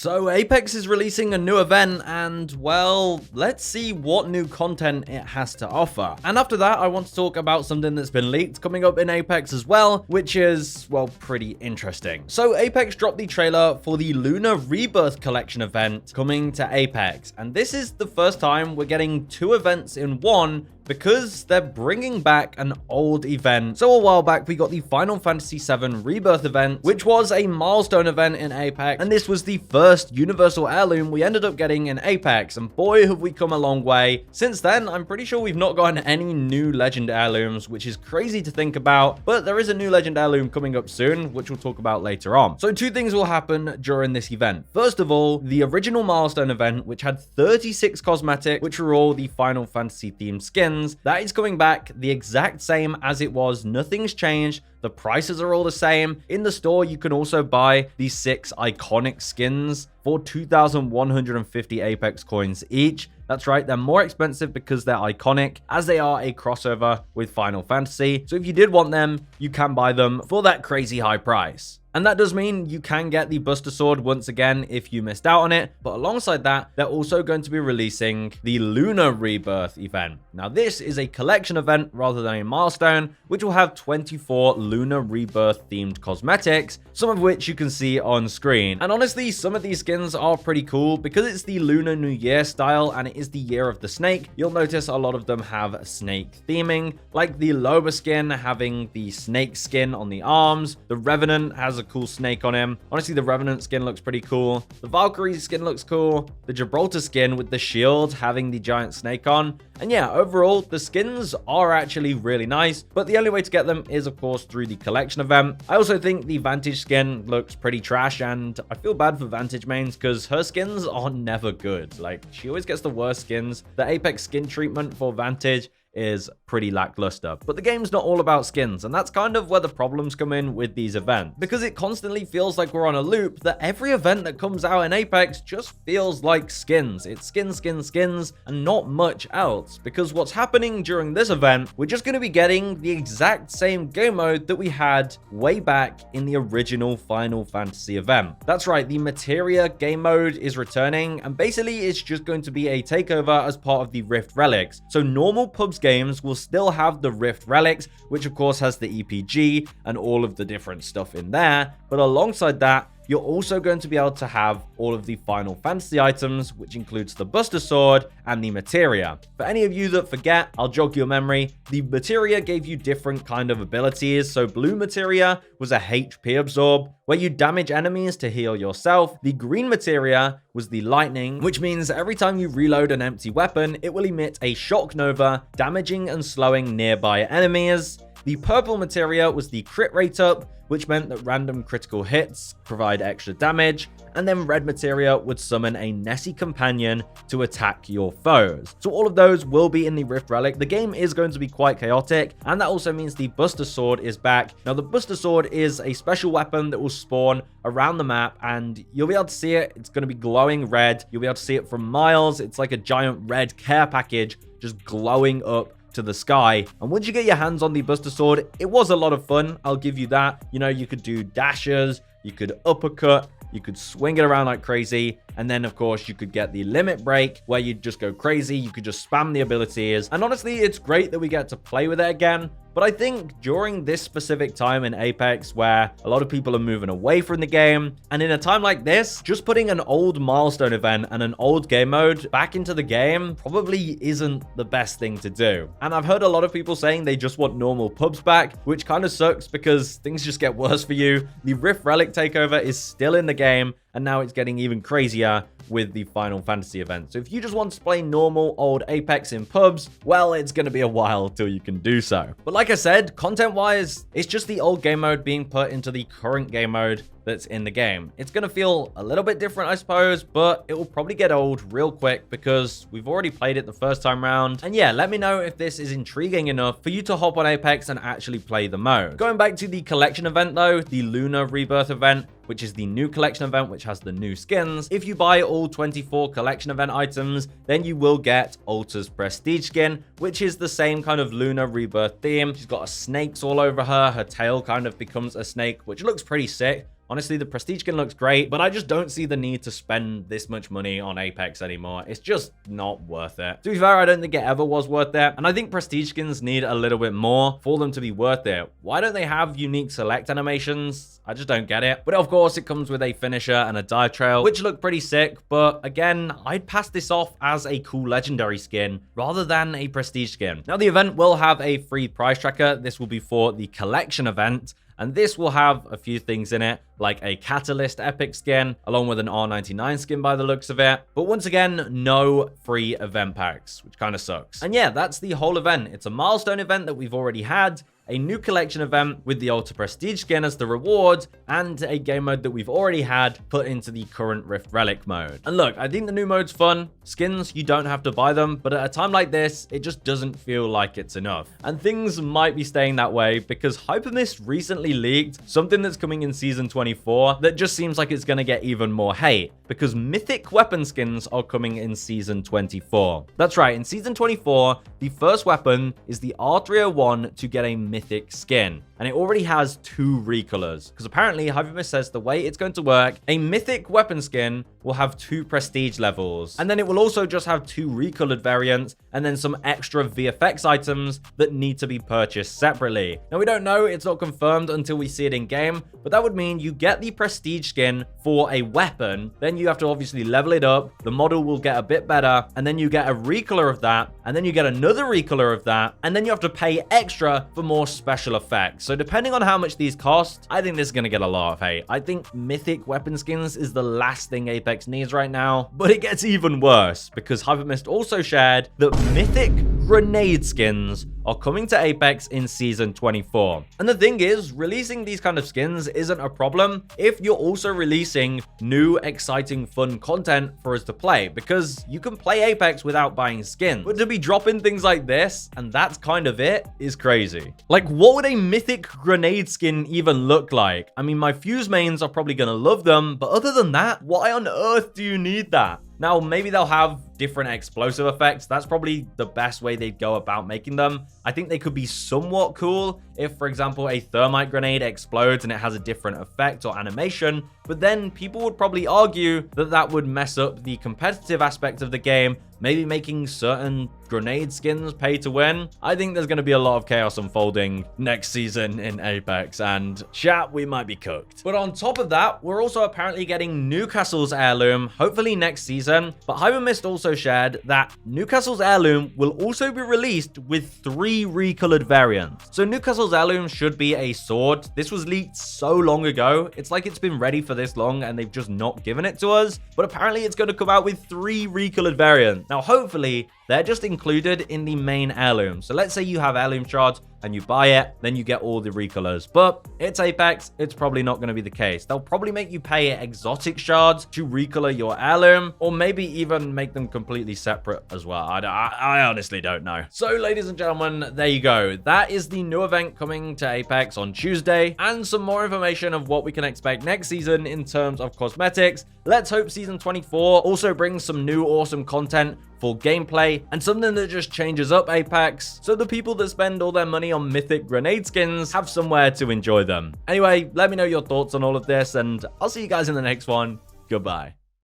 So Apex is releasing a new event and, well, let's see what new content it has to offer. And after that, I want to talk about something that's been leaked coming up in Apex as well, which is, well, pretty interesting. So Apex dropped the trailer for the Lunar Rebirth Collection event coming to Apex. And this is the first time we're getting two events in one, because they're bringing back an old event. So a while back, we got the Final Fantasy VII Rebirth event, which was a milestone event in Apex, and this was the first universal heirloom we ended up getting in Apex, and boy, have we come a long way. Since then, I'm pretty sure we've not gotten any new legend heirlooms, which is crazy to think about, but there is a new legend heirloom coming up soon, which we'll talk about later on. So two things will happen during this event. First of all, the original milestone event, which had 36 cosmetics, which were all the Final Fantasy themed skins, that is coming back the exact same as it was. Nothing's changed. The prices are all the same. In the store, you can also buy these 6 iconic skins for 2,150 Apex coins each. That's right, they're more expensive because they're iconic, as they are a crossover with Final Fantasy. So if you did want them, you can buy them for that crazy high price. And that does mean you can get the Buster Sword once again if you missed out on it. But alongside that, they're also going to be releasing the Lunar Rebirth event. Now, this is a collection event rather than a milestone, which will have 24 Lunar Rebirth themed cosmetics, some of which you can see on screen. And honestly, some of these skins are pretty cool because it's the Lunar New Year style and it is the year of the snake. You'll notice a lot of them have snake theming, like the Loba skin having the snake skin on the arms. The Revenant has a cool snake on him. Honestly, the Revenant skin looks pretty cool. The Valkyrie skin looks cool. The Gibraltar skin with the shield having the giant snake on. And yeah, overall, the skins are actually really nice, but the only way to get them is, of course, through the collection event. I also think the Vantage skin looks pretty trash, and I feel bad for Vantage mains because her skins are never good. Like, she always gets the worst skins. The Apex skin treatment for Vantage is pretty lackluster. But the game's not all about skins, and that's kind of where the problems come in with these events, because it constantly feels like we're on a loop that every event that comes out in Apex just feels like skins. It's skins, skins, skins, and not much else. Because what's happening during this event, we're just going to be getting the exact same game mode that we had way back in the original Final Fantasy event. That's right, the Materia game mode is returning, and basically it's just going to be a takeover as part of the Rift Relics. So normal pubs games will still have the Rift Relics, which of course has the EPG and all of the different stuff in there, but alongside that, you're also going to be able to have all of the Final Fantasy items, which includes the Buster Sword and the Materia. For any of you that forget, I'll jog your memory. The Materia gave you different kind of abilities. So blue Materia was a HP absorb, where you damage enemies to heal yourself. The green Materia was the lightning, which means every time you reload an empty weapon, it will emit a shock nova, damaging and slowing nearby enemies. The purple Materia was the crit rate up, which meant that random critical hits provide extra damage, and then red Materia would summon a Nessie companion to attack your foes. So all of those will be in the Rift Relic. The game is going to be quite chaotic, and that also means the Buster Sword is back. Now, the Buster Sword is a special weapon that will spawn around the map, and you'll be able to see it. It's going to be glowing red. You'll be able to see it from miles. It's like a giant red care package just glowing up to the sky. And once you get your hands on the Buster Sword, it was a lot of fun, I'll give you that. You know, you could do dashes, you could uppercut, you could swing it around like crazy, and then of course you could get the limit break where you just go crazy. You could just spam the abilities, and honestly, it's great that we get to play with it again. But I think during this specific time in Apex, where a lot of people are moving away from the game, and in a time like this, just putting an old milestone event and an old game mode back into the game probably isn't the best thing to do. And I've heard a lot of people saying they just want normal pubs back, which kind of sucks because things just get worse for you. The Rift Relic takeover is still in the game, and now it's getting even crazier with the Final Fantasy event. So if you just want to play normal old Apex in pubs, well, it's going to be a while till you can do so. But like I said, content-wise, it's just the old game mode being put into the current game mode that's in the game. It's going to feel a little bit different, I suppose, but it will probably get old real quick because we've already played it the first time round. And yeah, let me know if this is intriguing enough for you to hop on Apex and actually play the mode. Going back to the collection event though, the Lunar Rebirth event, which is the new collection event, which has the new skins. If you buy all 24 collection event items, then you will get Alta's Prestige skin, which is the same kind of Lunar Rebirth theme. She's got snakes all over her. Her tail kind of becomes a snake, which looks pretty sick. Honestly, the prestige skin looks great, but I just don't see the need to spend this much money on Apex anymore. It's just not worth it. To be fair, I don't think it ever was worth it, and I think prestige skins need a little bit more for them to be worth it. Why don't they have unique select animations? I just don't get it. But of course, it comes with a finisher and a dive trail, which look pretty sick, but again, I'd pass this off as a cool legendary skin rather than a prestige skin. Now, the event will have a free price tracker. This will be for the collection event, and this will have a few things in it, like a Catalyst epic skin, along with an R99 skin by the looks of it. But once again, no free event packs, which kind of sucks. And yeah, that's the whole event. It's a milestone event that we've already had, a new collection event with the Ultra Prestige skin as the reward, and a game mode that we've already had put into the current Rift Relic mode. And look, I think the new mode's fun. Skins, you don't have to buy them, but at a time like this, it just doesn't feel like it's enough. And things might be staying that way because Hypermist recently leaked something that's coming in Season 24 that just seems like it's going to get even more hate, because mythic weapon skins are coming in Season 24. That's right, in Season 24, the first weapon is the R301 to get a mythic skin, and it already has 2 recolors, because apparently Hypermist says the way it's going to work, a mythic weapon skin will have 2 prestige levels, and then it will also just have 2 recolored variants, and then some extra VFX items that need to be purchased separately. Now, we don't know, it's not confirmed until we see it in game, but that would mean you get the prestige skin for a weapon, then you have to obviously level it up, the model will get a bit better, and then you get a recolor of that, and then you get another recolor of that, and then you have to pay extra for more special effects. So depending on how much these cost, I think this is going to get a lot of hate. I think mythic weapon skins is the last thing Apex needs right now, but it gets even worse because Hypermist also shared that mythic grenade skins are coming to Apex in Season 24. And the thing is, releasing these kind of skins isn't a problem if you're also releasing new, exciting, fun content for us to play, because you can play Apex without buying skins. But to be dropping things like this, and that's kind of it, is crazy. Like, what would a mythic grenade skin even look like? I mean, my Fuse mains are probably gonna love them, but other than that, why on earth do you need that? Now, maybe they'll have different explosive effects. That's probably the best way they'd go about making them. I think they could be somewhat cool if, for example, a thermite grenade explodes and it has a different effect or animation, but then people would probably argue that that would mess up the competitive aspect of the game, maybe making certain grenade skins pay to win. I think there's going to be a lot of chaos unfolding next season in Apex, and chat, we might be cooked. But on top of that, we're also apparently getting Newcastle's Heirloom, hopefully next season. But Hypermist also shared that Newcastle's Heirloom will also be released with 3 recolored variants. So Newcastle's Heirloom should be a sword. This was leaked so long ago. It's like it's been ready for this long and they've just not given it to us. But apparently it's going to come out with 3 recolored variants. Now, hopefully, they're just included in the main heirloom. So let's say you have heirloom shards and you buy it, then you get all the recolors. But it's Apex, it's probably not going to be the case. They'll probably make you pay exotic shards to recolor your heirloom, or maybe even make them completely separate as well. I honestly don't know. So, ladies and gentlemen, there you go. That is the new event coming to Apex on Tuesday, and some more information of what we can expect next season in terms of cosmetics. Let's hope Season 24 also brings some new awesome content for gameplay and something that just changes up Apex, so the people that spend all their money on mythic grenade skins have somewhere to enjoy them. Anyway, let me know your thoughts on all of this, and I'll see you guys in the next one. Goodbye.